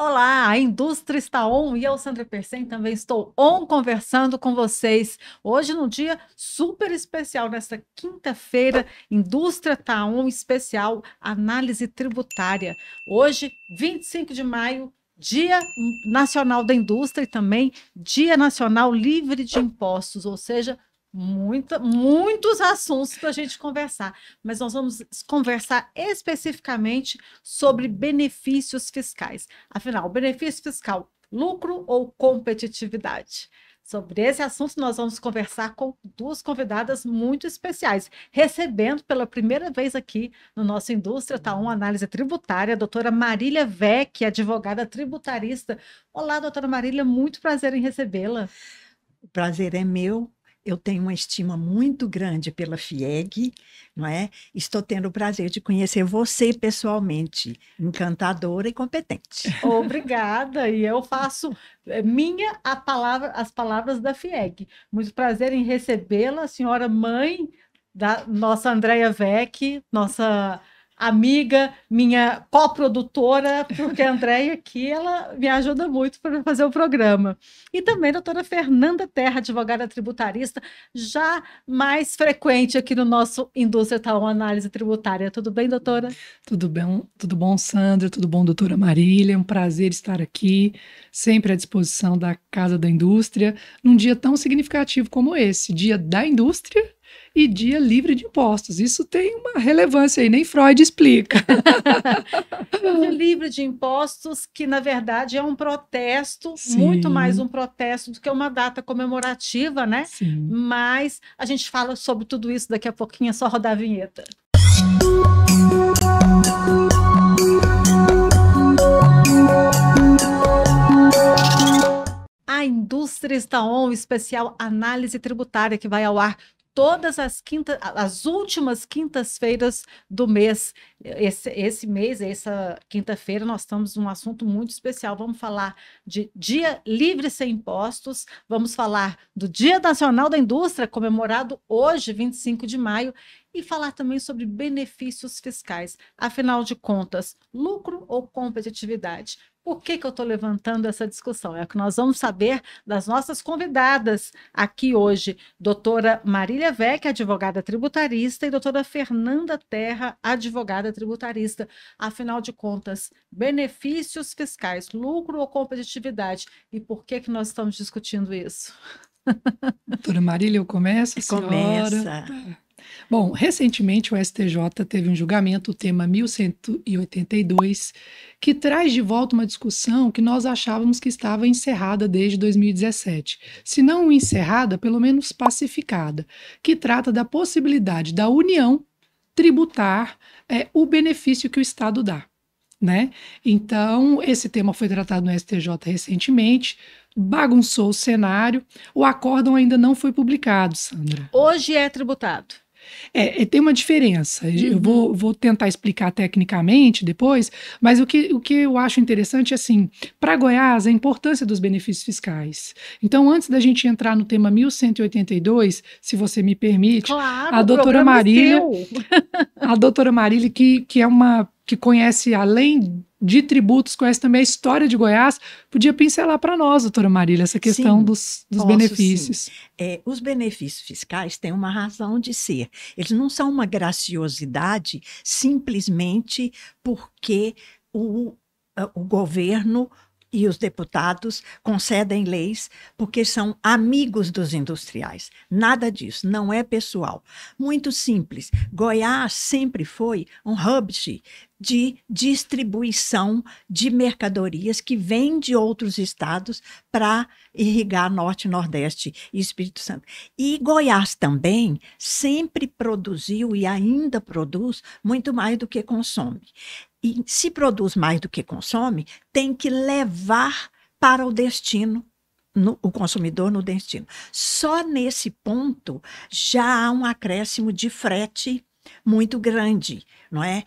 Olá, a indústria está on e eu, Sandra Persen, também estou on conversando com vocês. Hoje, num dia super especial, nesta quinta-feira, Indústria está on especial, análise tributária. Hoje, 25 de maio, Dia Nacional da Indústria e também Dia Nacional Livre de Impostos, ou seja, muitos assuntos para a gente conversar, mas nós vamos conversar especificamente sobre benefícios fiscais. Afinal, benefício fiscal, lucro ou competitividade? Sobre esse assunto, nós vamos conversar com duas convidadas muito especiais, recebendo pela primeira vez aqui no nosso Indústria Tá On Análise Tributária, a doutora Marília Vecchi, advogada tributarista. Olá, doutora Marília, muito prazer em recebê-la. O prazer é meu. Eu tenho uma estima muito grande pela FIEG, não é? Estou tendo o prazer de conhecer você pessoalmente, encantadora e competente. Obrigada, e eu faço as palavras da FIEG. Muito prazer em recebê-la, senhora mãe da nossa Andréia Vecchi, nossa amiga, minha coprodutora, porque a Andréia aqui, ela me ajuda muito para fazer o programa. E também a doutora Fernanda Terra, advogada tributarista, já mais frequente aqui no nosso Indústria Tal Análise Tributária. Tudo bem, doutora? Tudo bom, Sandra? Tudo bom, doutora Marília? É um prazer estar aqui, sempre à disposição da Casa da Indústria, num dia tão significativo como esse, Dia da Indústria e Dia Livre de Impostos. Isso tem uma relevância aí, nem Freud explica. Dia livre de impostos, que na verdade é um protesto, muito mais Sim, um protesto do que uma data comemorativa, né? sim. Mas a gente fala sobre tudo isso daqui a pouquinho, é só rodar a vinheta. A Indústria está on, especial análise tributária, que vai ao ar as últimas quintas-feiras do mês. Esse mês, essa quinta-feira, nós estamos num assunto muito especial. Vamos falar de Dia Livre Sem Impostos, vamos falar do Dia Nacional da Indústria, comemorado hoje, 25 de maio, e falar também sobre benefícios fiscais. Afinal de contas, lucro ou competitividade? Por que eu estou levantando essa discussão? É que nós vamos saber das nossas convidadas aqui hoje, doutora Marília Vecchi, advogada tributarista, e doutora Fernanda Terra, advogada tributarista. Afinal de contas, benefícios fiscais, lucro ou competitividade? E por que nós estamos discutindo isso? Doutora Marília, eu começo, a senhora. Começa. Bom, recentemente o STJ teve um julgamento, o tema 1182, que traz de volta uma discussão que nós achávamos que estava encerrada desde 2017. Se não encerrada, pelo menos pacificada, que trata da possibilidade da União tributar o benefício que o Estado dá. Né? Então, esse tema foi tratado no STJ recentemente, bagunçou o cenário, o acórdão ainda não foi publicado, Sandra. Hoje é tributado. Tem uma diferença. Eu vou tentar explicar tecnicamente depois, mas o que eu acho interessante é assim, para Goiás, a importância dos benefícios fiscais. Então, antes da gente entrar no tema 1182, se você me permite, Claro, a o doutora programa é Marília, seu. a doutora Marília, que é uma que conhece, além de tributos, conhece também a história de Goiás, podia pincelar para nós, doutora Marília, essa questão Sim, dos posso benefícios. sim. Os benefícios fiscais têm uma razão de ser. Eles não são uma graciosidade simplesmente porque o governo e os deputados concedem leis porque são amigos dos industriais. Nada disso, não é pessoal. Muito simples. Goiás sempre foi um hub de distribuição de mercadorias que vêm de outros estados para irrigar Norte, Nordeste e Espírito Santo. E Goiás também sempre produziu e ainda produz muito mais do que consome. E se produz mais do que consome, tem que levar para o destino, o consumidor no destino. Só nesse ponto já há um acréscimo de frete muito grande, não é?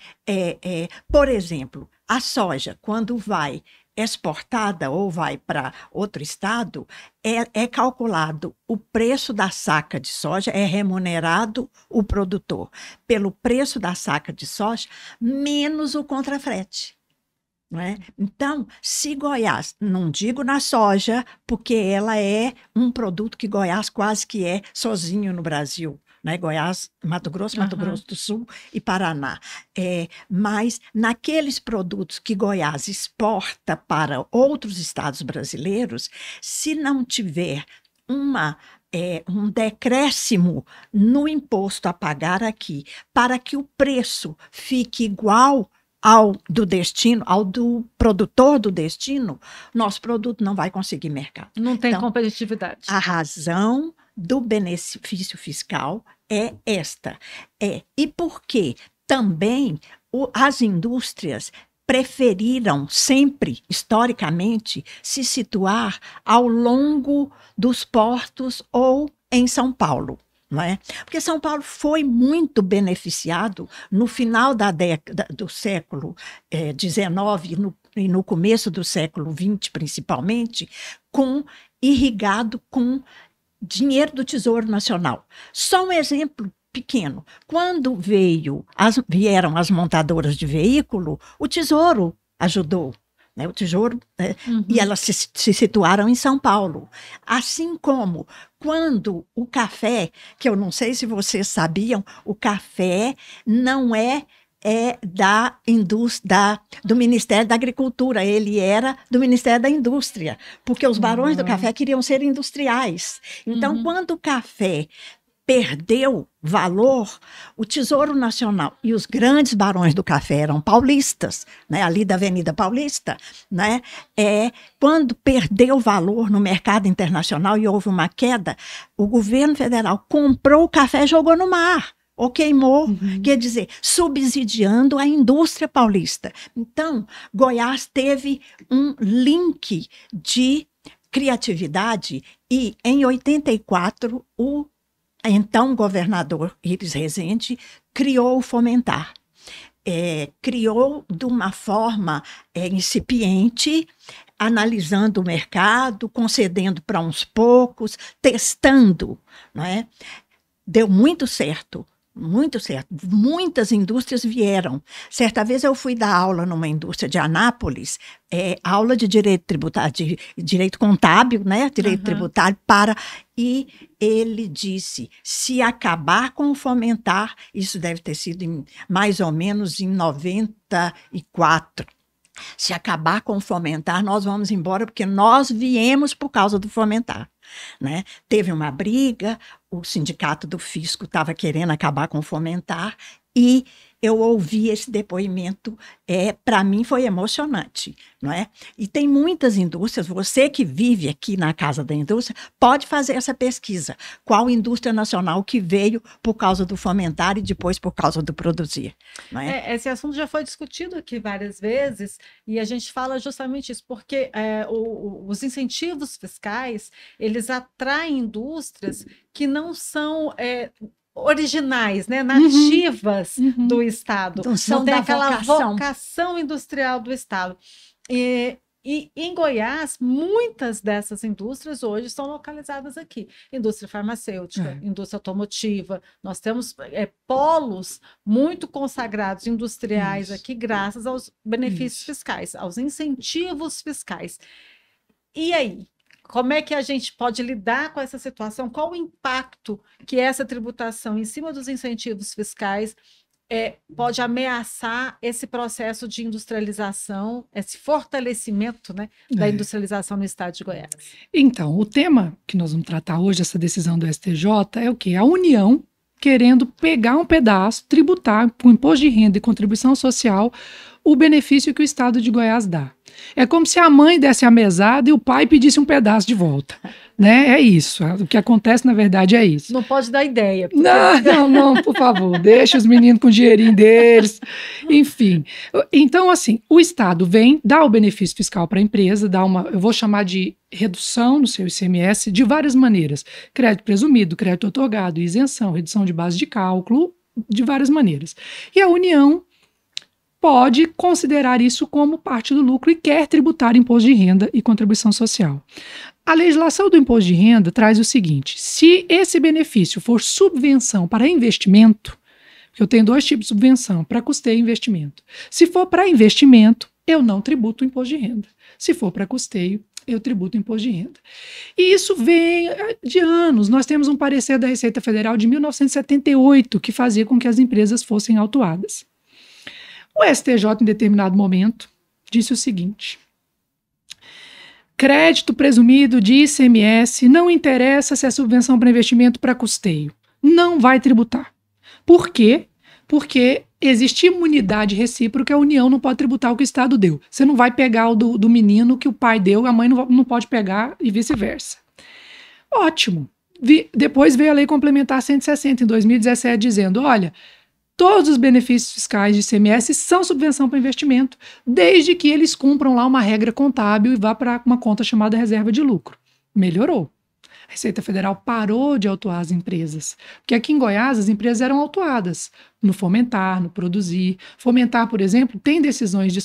Por exemplo, a soja, quando vai exportada ou vai para outro estado, é calculado o preço da saca de soja, é remunerado o produtor pelo preço da saca de soja menos o contrafrete. não é? Então, se Goiás, não digo na soja, porque ela é um produto que Goiás quase que é sozinho no Brasil, né? Goiás, Mato Grosso do Sul e Paraná. Mas naqueles produtos que Goiás exporta para outros estados brasileiros, se não tiver um decréscimo no imposto a pagar aqui, para que o preço fique igual ao do destino, ao do produtor do destino, nosso produto não vai conseguir mercado. Não tem competitividade. A razão do benefício fiscal é esta. E porque também as indústrias preferiram sempre, historicamente, se situar ao longo dos portos ou em São Paulo. Não é? Porque São Paulo foi muito beneficiado no final da década do século XIX e no começo do século XX, principalmente, irrigado com dinheiro do Tesouro Nacional. Só um exemplo pequeno. Quando vieram as montadoras de veículo, o Tesouro ajudou. Né, o Tesouro, e elas se situaram em São Paulo. Assim como quando o café, que eu não sei se vocês sabiam, o café não é da indústria, do Ministério da Agricultura, ele era do Ministério da Indústria, porque os barões do café queriam ser industriais. Então, quando o café perdeu valor, o Tesouro Nacional e os grandes barões do café eram paulistas, né, ali da Avenida Paulista, né, quando perdeu valor no mercado internacional e houve uma queda, o governo federal comprou o café e jogou no mar, ou queimou, quer dizer, subsidiando a indústria paulista. Então, Goiás teve um link de criatividade e, em 84, o então governador Iris Rezende criou o Fomentar. Criou de uma forma incipiente, analisando o mercado, concedendo para uns poucos, testando, não é? Deu muito certo. Muito certo. Muitas indústrias vieram. Certa vez eu fui dar aula numa indústria de Anápolis, aula de direito tributário, de direito contábil, né? Direito tributário e ele disse, se acabar com o Fomentar, isso deve ter sido mais ou menos em 94. Se acabar com o Fomentar, nós vamos embora, porque nós viemos por causa do Fomentar. Né? Teve uma briga, o sindicato do fisco estava querendo acabar com o Fomentar e eu ouvi esse depoimento, para mim foi emocionante, não é? E tem muitas indústrias, você que vive aqui na Casa da Indústria, pode fazer essa pesquisa. Qual indústria nacional que veio por causa do Fomentar e depois por causa do Produzir? Não é? Esse assunto já foi discutido aqui várias vezes e a gente fala justamente isso, porque os incentivos fiscais, eles atraem indústrias que não são originais, né, nativas do Estado. Não tem aquela vocação industrial do Estado. E em Goiás, muitas dessas indústrias hoje estão localizadas aqui. Indústria farmacêutica, indústria automotiva. Nós temos polos muito consagrados industriais aqui, graças aos benefícios fiscais, aos incentivos fiscais. E aí? Como é que a gente pode lidar com essa situação? Qual o impacto que essa tributação em cima dos incentivos fiscais pode ameaçar esse processo de industrialização, esse fortalecimento, né, da industrialização no estado de Goiás? Então, o tema que nós vamos tratar hoje, essa decisão do STJ, é o quê? A União querendo pegar um pedaço, tributar com imposto de renda e contribuição social o benefício que o estado de Goiás dá. É como se a mãe desse a mesada e o pai pedisse um pedaço de volta, né? É isso. O que acontece, na verdade, é isso. Não pode dar ideia. Porque... Não, por favor. Deixa os meninos com o dinheirinho deles. Enfim. Então, assim, o Estado vem, dá o benefício fiscal para a empresa, dá eu vou chamar de redução no seu ICMS de várias maneiras. Crédito presumido, crédito otorgado, isenção, redução de base de cálculo, de várias maneiras. E a União pode considerar isso como parte do lucro e quer tributar imposto de renda e contribuição social. A legislação do imposto de renda traz o seguinte: se esse benefício for subvenção para investimento, porque eu tenho dois tipos de subvenção, para custeio e investimento. Se for para investimento, eu não tributo o imposto de renda. Se for para custeio, eu tributo o imposto de renda. E isso vem de anos. Nós temos um parecer da Receita Federal de 1978 que fazia com que as empresas fossem autuadas. O STJ, em determinado momento, disse o seguinte: crédito presumido de ICMS não interessa se é subvenção para investimento para custeio. Não vai tributar. Por quê? Porque existe imunidade recíproca, a União não pode tributar o que o Estado deu. Você não vai pegar o do menino que o pai deu, a mãe não pode pegar e vice-versa. Ótimo. Depois veio a Lei Complementar 160, em 2017, dizendo, olha, todos os benefícios fiscais de ICMS são subvenção para investimento, desde que eles cumpram lá uma regra contábil e vá para uma conta chamada reserva de lucro. Melhorou. A Receita Federal parou de autuar as empresas. Porque aqui em Goiás as empresas eram autuadas no Fomentar, no Produzir. Fomentar, por exemplo, tem decisões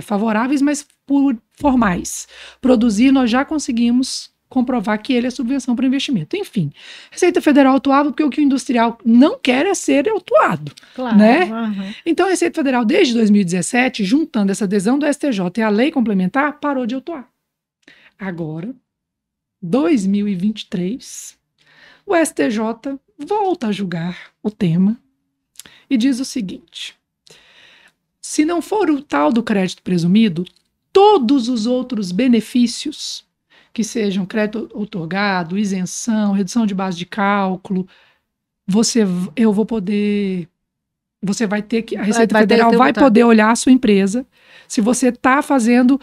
favoráveis, mas por formais. Produzir, nós já conseguimos comprovar que ele é subvenção para investimento. Enfim, a Receita Federal autuava porque o que o industrial não quer é ser autuado. Claro, né? Uhum. Então a Receita Federal, desde 2017, juntando essa adesão do STJ e a lei complementar, parou de autuar. Agora, 2023, o STJ volta a julgar o tema e diz o seguinte: se não for o tal do crédito presumido, todos os outros benefícios, que sejam crédito outorgado, isenção, redução de base de cálculo, você vai ter que, a Receita Federal vai poder olhar a sua empresa, se você está fazendo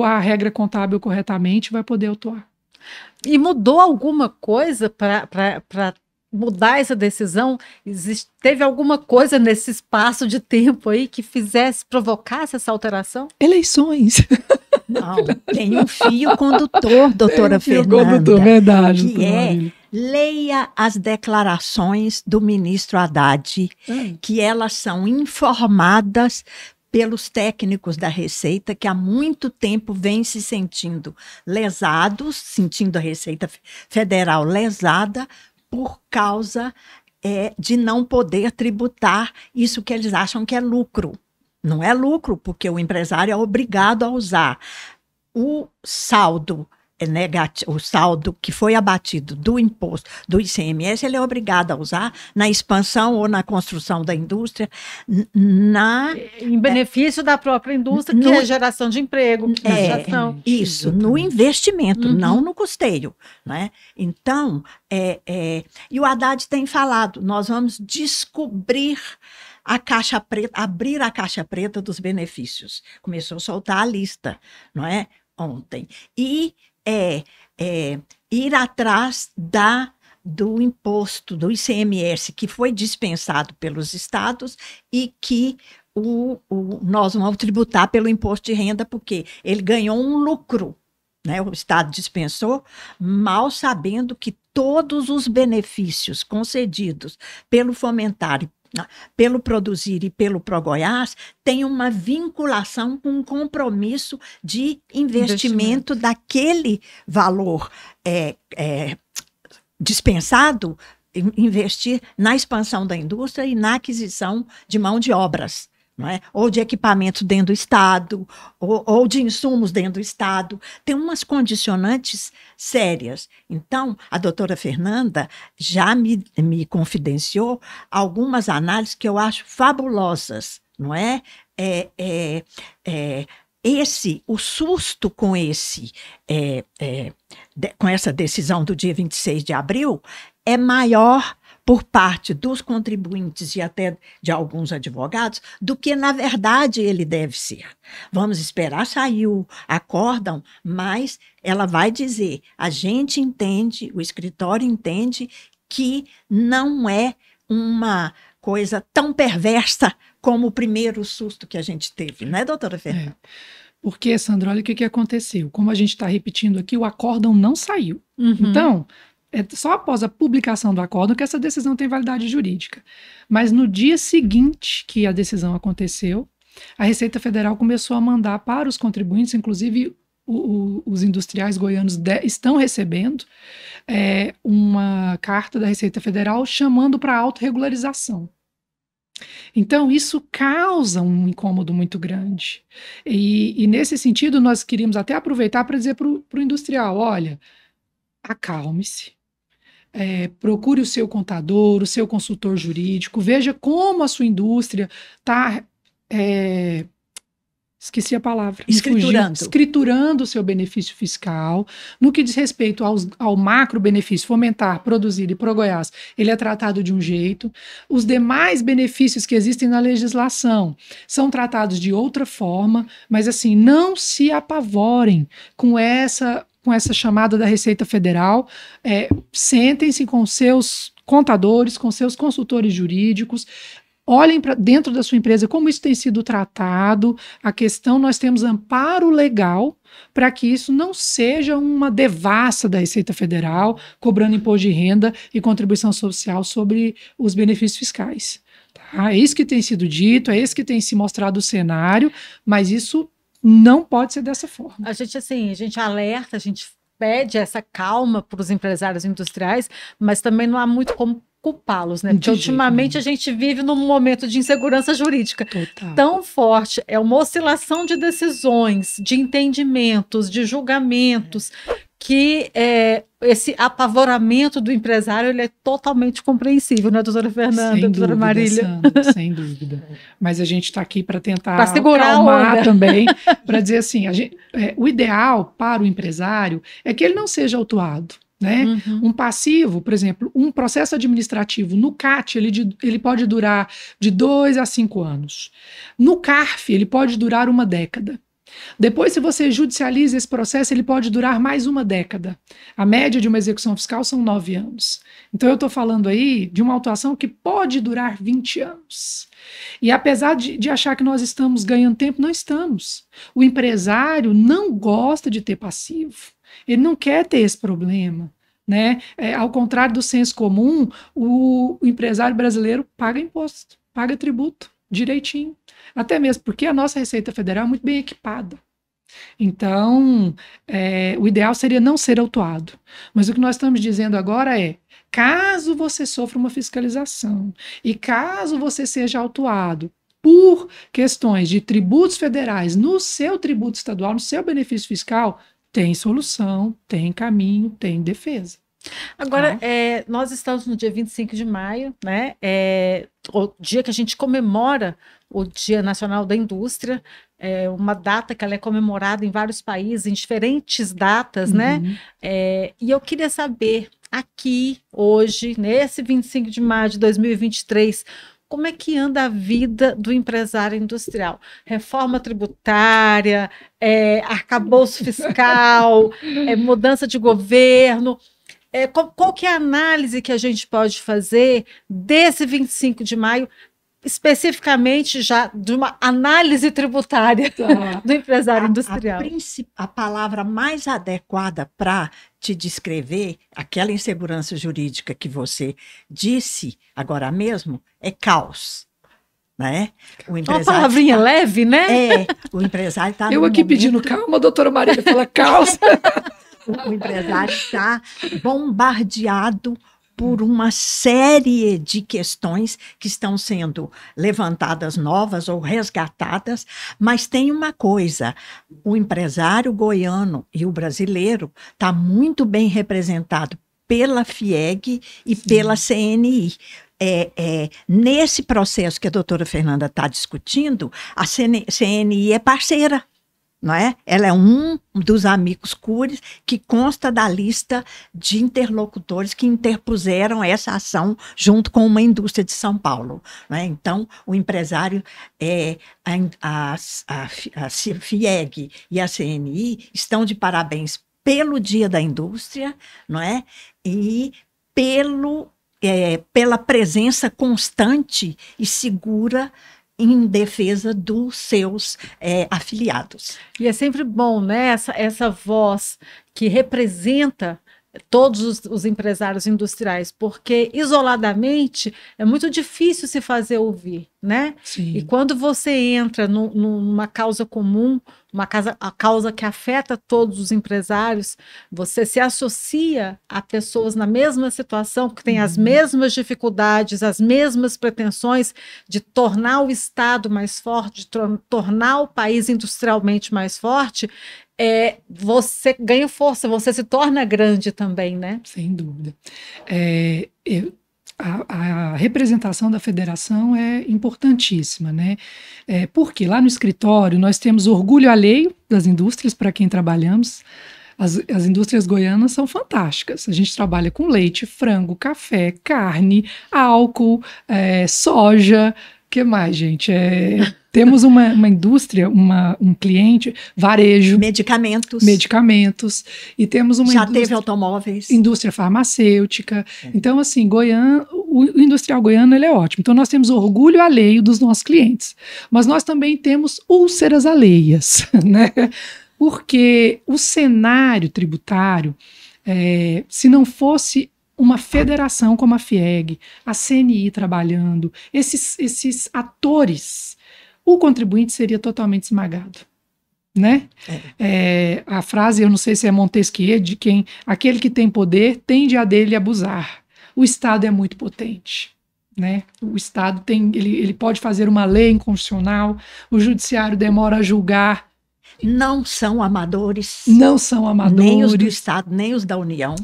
a regra contábil corretamente, vai poder autuar. E mudou alguma coisa para mudar essa decisão? Teve alguma coisa nesse espaço de tempo aí que provocasse essa alteração? Eleições. Não, tem um fio condutor, doutora Fernanda, condutor, verdade, que é: leia as declarações do ministro Haddad, que elas são informadas pelos técnicos da Receita, que há muito tempo vêm se sentindo lesados, sentindo a Receita Federal lesada por causa de não poder tributar isso que eles acham que é lucro. Não é lucro, porque o empresário é obrigado a usar o saldo negativo, o saldo que foi abatido do imposto, do ICMS, ele é obrigado a usar na expansão ou na construção da indústria, em benefício da própria indústria, que é geração de emprego, geração. Isso, no investimento, não no custeio, né? Então, e o Haddad tem falado, nós vamos descobrir a caixa preta, abrir a caixa preta dos benefícios. Começou a soltar a lista, não é? Ontem. E ir atrás do imposto, do ICMS, que foi dispensado pelos estados e que nós vamos tributar pelo imposto de renda, porque ele ganhou um lucro, né? O estado dispensou, mal sabendo que todos os benefícios concedidos pelo Fomentar, pelo Produzir e pelo ProGoiás, tem uma vinculação com um compromisso de investimento daquele valor dispensado, investir na expansão da indústria e na aquisição de mão de obras, não é? Ou de equipamentos dentro do Estado, ou de insumos dentro do Estado. Tem umas condicionantes sérias. Então, a doutora Fernanda já me confidenciou algumas análises que eu acho fabulosas, não é? O susto com com essa decisão do dia 26 de abril é maior por parte dos contribuintes e até de alguns advogados, do que, na verdade, ele deve ser. Vamos esperar sair o acórdão, mas ela vai dizer, a gente entende, o escritório entende que não é uma coisa tão perversa como o primeiro susto que a gente teve, não é, doutora Fernanda? Porque, Sandra, olha o que aconteceu. Como a gente está repetindo aqui, o acórdão não saiu. Então, é só após a publicação do acórdão que essa decisão tem validade jurídica. Mas no dia seguinte que a decisão aconteceu, a Receita Federal começou a mandar para os contribuintes, inclusive os industriais goianos estão recebendo uma carta da Receita Federal chamando para autorregularização. Então, isso causa um incômodo muito grande. E nesse sentido, nós queríamos até aproveitar para dizer para o industrial: olha, acalme-se. Procure o seu contador, o seu consultor jurídico, veja como a sua indústria está. Esqueci a palavra. Escriturando o seu benefício fiscal. No que diz respeito ao macro benefício, fomentar, produzir e Progoiás, ele é tratado de um jeito. Os demais benefícios que existem na legislação são tratados de outra forma, mas assim, não se apavorem com essa chamada da Receita Federal. Sentem-se com seus contadores, com seus consultores jurídicos. Olhem para dentro da sua empresa como isso tem sido tratado. A questão, nós temos amparo legal para que isso não seja uma devassa da Receita Federal, cobrando imposto de renda e contribuição social sobre os benefícios fiscais. Tá? É isso que tem sido dito, é esse que tem se mostrado o cenário, mas isso não pode ser dessa forma. A gente alerta, a gente pede essa calma para os empresários industriais, mas também não há muito como culpá-los, né? Porque ultimamente a gente vive num momento de insegurança jurídica tão forte, é uma oscilação de decisões, de entendimentos, de julgamentos, que esse apavoramento do empresário ele é totalmente compreensível, né, doutora Fernanda, doutora Marília? Sandra, sem dúvida. Mas a gente está aqui para tentar acalmar também, para dizer assim, o ideal para o empresário é que ele não seja autuado. Né? Um passivo, por exemplo, um processo administrativo no CAT, ele pode durar de 2 a 5 anos. No CARF, ele pode durar 1 década. Depois, se você judicializa esse processo, ele pode durar mais 1 década. A média de uma execução fiscal são 9 anos. Então, eu estou falando aí de uma autuação que pode durar 20 anos. E apesar de achar que nós estamos ganhando tempo, não estamos. O empresário não gosta de ter passivo. Ele não quer ter esse problema, né? Ao contrário do senso comum, o empresário brasileiro paga imposto, paga tributo direitinho. Até mesmo porque a nossa Receita Federal é muito bem equipada. Então, o ideal seria não ser autuado. Mas o que nós estamos dizendo agora é, caso você sofra uma fiscalização e caso você seja autuado por questões de tributos federais no seu tributo estadual, no seu benefício fiscal, tem solução, tem caminho, tem defesa. Agora, nós estamos no dia 25 de maio, né? O dia que a gente comemora o Dia Nacional da Indústria, uma data que ela é comemorada em vários países, em diferentes datas, né? E eu queria saber, aqui, hoje, nesse 25 de maio de 2023, como é que anda a vida do empresário industrial? Reforma tributária, arcabouço fiscal, mudança de governo. Qual que é a análise que a gente pode fazer desse 25 de maio, especificamente já de uma análise tributária do empresário industrial? A palavra mais adequada para te descrever aquela insegurança jurídica que você disse agora mesmo é caos. Né? Uma palavrinha leve, né? O empresário está Eu aqui pedindo calma, a doutora Marília fala caos. O empresário está bombardeado por uma série de questões que estão sendo levantadas novas ou resgatadas, mas tem uma coisa, o empresário goiano e o brasileiro está muito bem representado pela FIEG e pela CNI. Nesse processo que a doutora Fernanda está discutindo, a CNI é parceira. Não é? Ela é um dos amigos cures que consta da lista de interlocutores que interpuseram essa ação junto com uma indústria de São Paulo. Não é? Então, o empresário, a FIEG e a CNI estão de parabéns pelo Dia da Indústria, não é? E pela presença constante e segura em defesa dos seus afiliados. E é sempre bom, né, essa voz que representa todos os empresários industriais, porque isoladamente é muito difícil se fazer ouvir, né? Sim. E quando você entra numa causa comum, a causa que afeta todos os empresários, você se associa a pessoas na mesma situação, que têm as mesmas dificuldades, as mesmas pretensões de tornar o Estado mais forte, de tornar o país industrialmente mais forte, você ganha força, você se torna grande também, né? Sem dúvida. A representação da federação é importantíssima, né? Porque lá no escritório nós temos orgulho alheio das indústrias para quem trabalhamos. As indústrias goianas são fantásticas. A gente trabalha com leite, frango, café, carne, álcool, soja. O que mais, gente? Temos uma indústria, um cliente, varejo. Medicamentos. E temos uma Já teve automóveis. Indústria farmacêutica. Então, assim, o industrial goiano ele é ótimo. Então, nós temos orgulho alheio dos nossos clientes. Mas nós também temos úlceras alheias, né? Porque o cenário tributário, se não fosse uma federação como a FIEG, a CNI trabalhando, esses atores, o contribuinte seria totalmente esmagado, né? A frase, eu não sei se é Montesquieu, de quem aquele que tem poder tende a dele abusar. O Estado é muito potente, né? O Estado ele pode fazer uma lei inconstitucional, o judiciário demora a julgar. Não são amadores. Não são amadores. Nem os do Estado, nem os da União,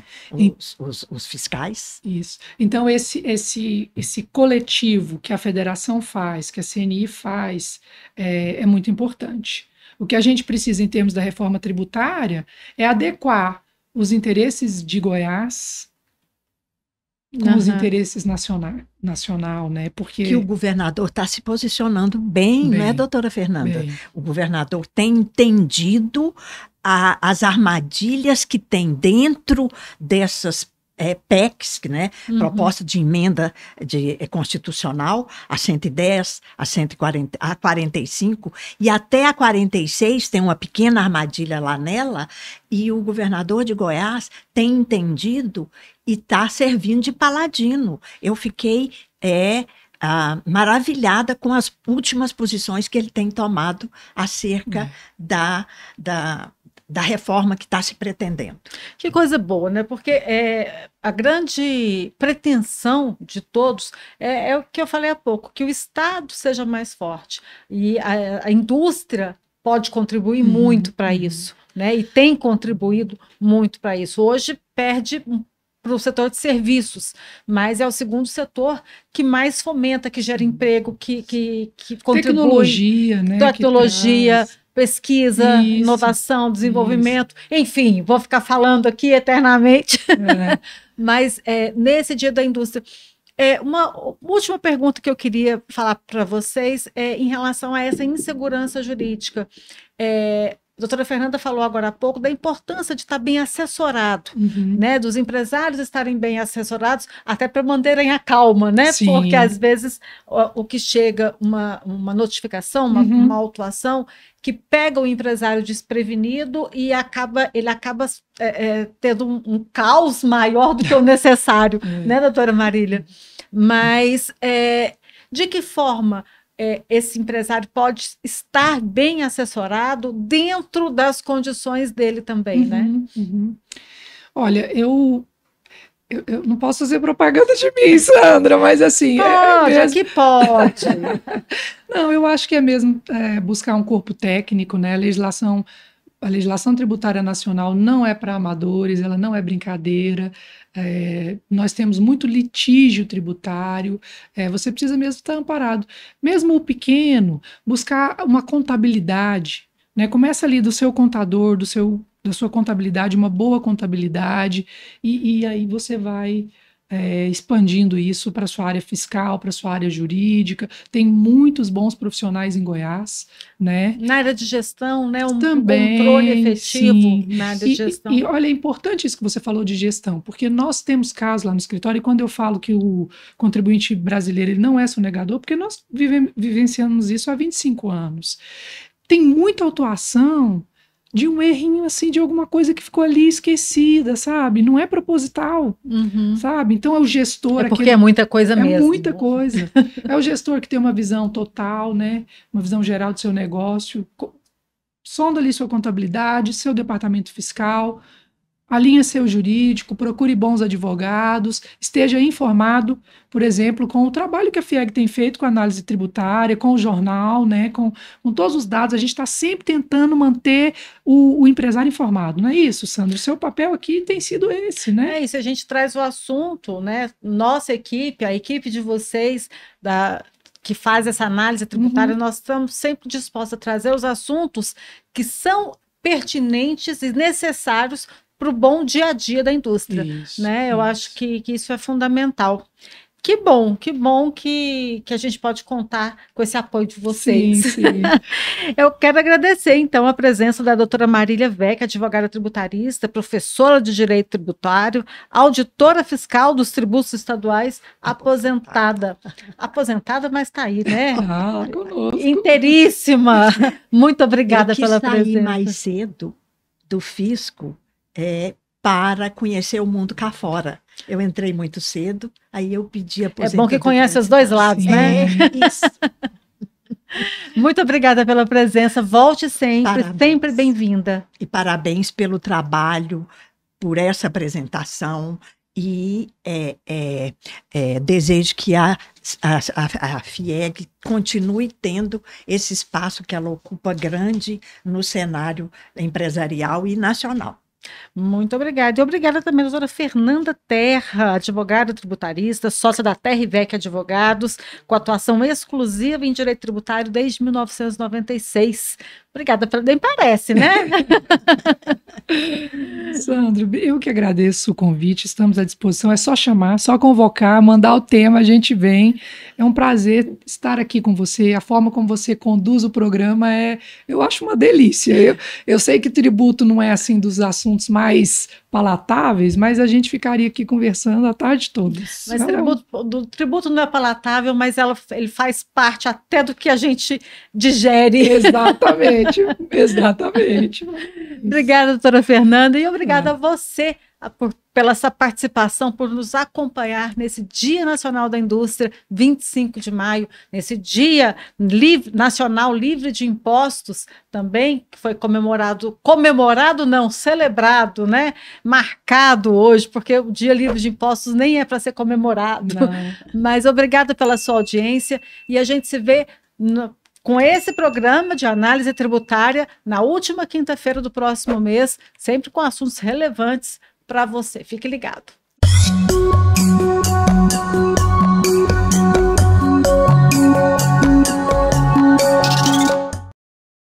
os fiscais. Isso. Então, esse coletivo que a federação faz, que a CNI faz, é muito importante. O que a gente precisa, em termos da reforma tributária, é adequar os interesses de Goiás com os interesses nacional, né? Porque que o governador está se posicionando bem, não é, doutora Fernanda? Bem. O governador tem entendido as armadilhas que tem dentro dessas PECs, né? Proposta de emenda constitucional, a 110, a 140, a 45, e até a 46 tem uma pequena armadilha lá nela, e o governador de Goiás tem entendido e está servindo de paladino. Eu fiquei maravilhada com as últimas posições que ele tem tomado acerca da reforma que está se pretendendo. Que coisa boa, né? Porque a grande pretensão de todos é o que eu falei há pouco, que o Estado seja mais forte. E a indústria pode contribuir muito para isso, né? E tem contribuído muito para isso. Hoje perde para o setor de serviços, mas é o segundo setor que mais fomenta, que gera emprego, que contribui. Tecnologia, né? Tecnologia, pesquisa, inovação, desenvolvimento, enfim, vou ficar falando aqui eternamente, mas nesse dia da indústria. Uma última pergunta que eu queria falar para vocês é em relação a essa insegurança jurídica. A doutora Fernanda falou agora há pouco da importância de estar bem assessorado, né? Dos empresários estarem bem assessorados, até para manterem a calma, né? Sim. Porque às vezes o que chega, uma notificação, uma autuação, que pega o empresário desprevenido e ele acaba tendo um caos maior do que o necessário, né, doutora Marília? Mas de que forma esse empresário pode estar bem assessorado dentro das condições dele também, né? Olha, eu não posso fazer propaganda de mim, Sandra, mas assim... Pode, aqui pode. Não, eu acho que é mesmo buscar um corpo técnico, né? A legislação tributária nacional não é para amadores, ela não é brincadeira. Nós temos muito litígio tributário, você precisa mesmo estar amparado. Mesmo o pequeno, buscar uma contabilidade, né? Começa ali do seu contador, da sua contabilidade, uma boa contabilidade, e aí você vai expandindo isso para a sua área fiscal, para a sua área jurídica. Tem muitos bons profissionais em Goiás, né? Na área de gestão, né? Também, controle efetivo sim. na área de gestão. E olha, é importante isso que você falou de gestão, porque nós temos casos lá no escritório, e quando eu falo que o contribuinte brasileiro ele não é sonegador, porque nós vivenciamos isso há 25 anos. Tem muita autuação de um errinho assim, de alguma coisa que ficou ali esquecida, sabe? Não é proposital, sabe? Então é o gestor... É porque é muita coisa mesmo. É muita coisa. É o gestor que tem uma visão total, né? Uma visão geral do seu negócio, sonda ali sua contabilidade, seu departamento fiscal, alinhe seu jurídico, procure bons advogados, esteja informado, por exemplo, com o trabalho que a FIEG tem feito com a análise tributária, com o jornal, né, com todos os dados. A gente está sempre tentando manter o empresário informado, não é isso, Sandra? O seu papel aqui tem sido esse, né? É isso, a gente traz o assunto, né? Nossa equipe, a equipe de vocês, que faz essa análise tributária, nós estamos sempre dispostos a trazer os assuntos que são pertinentes e necessários para o bom dia a dia da indústria, né? Eu acho que isso é fundamental. Que bom que a gente pode contar com esse apoio de vocês. Sim. Eu quero agradecer, então, a presença da doutora Marília Weck, advogada tributarista, professora de Direito Tributário, auditora fiscal dos tributos estaduais, aposentada. Aposentada, mas está aí, né? Conosco. Inteiríssima. Muito obrigada pela presença. Eu quis sair mais cedo do fisco para conhecer o mundo cá fora. Eu entrei muito cedo, aí eu pedi aposentadoria. É bom que conhece os dois lados, né? Isso. Muito obrigada pela presença. Volte sempre, sempre bem-vinda. E parabéns pelo trabalho, por essa apresentação. E desejo que a FIEG continue tendo esse espaço que ela ocupa grande no cenário empresarial e nacional. Muito obrigada. E obrigada também, doutora Fernanda Terra, advogada tributarista, sócia da Terra e Weck Advogados, com atuação exclusiva em direito tributário desde 1996. Obrigada, nem parece, né? Sandro, eu que agradeço o convite, estamos à disposição, é só chamar, só convocar, mandar o tema, a gente vem. É um prazer estar aqui com você, a forma como você conduz o programa eu acho uma delícia. Eu sei que tributo não é assim dos assuntos mais palatáveis, mas a gente ficaria aqui conversando a tarde toda. Mas o tributo não é palatável, mas ele faz parte até do que a gente digere. Exatamente. Obrigada, doutora Fernanda, e obrigada a você pela essa participação, por nos acompanhar nesse Dia Nacional da Indústria, 25 de maio, nesse Dia Nacional Livre de Impostos, também, que foi celebrado, né? Marcado hoje, porque o Dia Livre de Impostos nem é para ser comemorado. Não. Mas obrigada pela sua audiência, e a gente se vê com esse programa de análise tributária na última quinta-feira do próximo mês, sempre com assuntos relevantes para você. Fique ligado.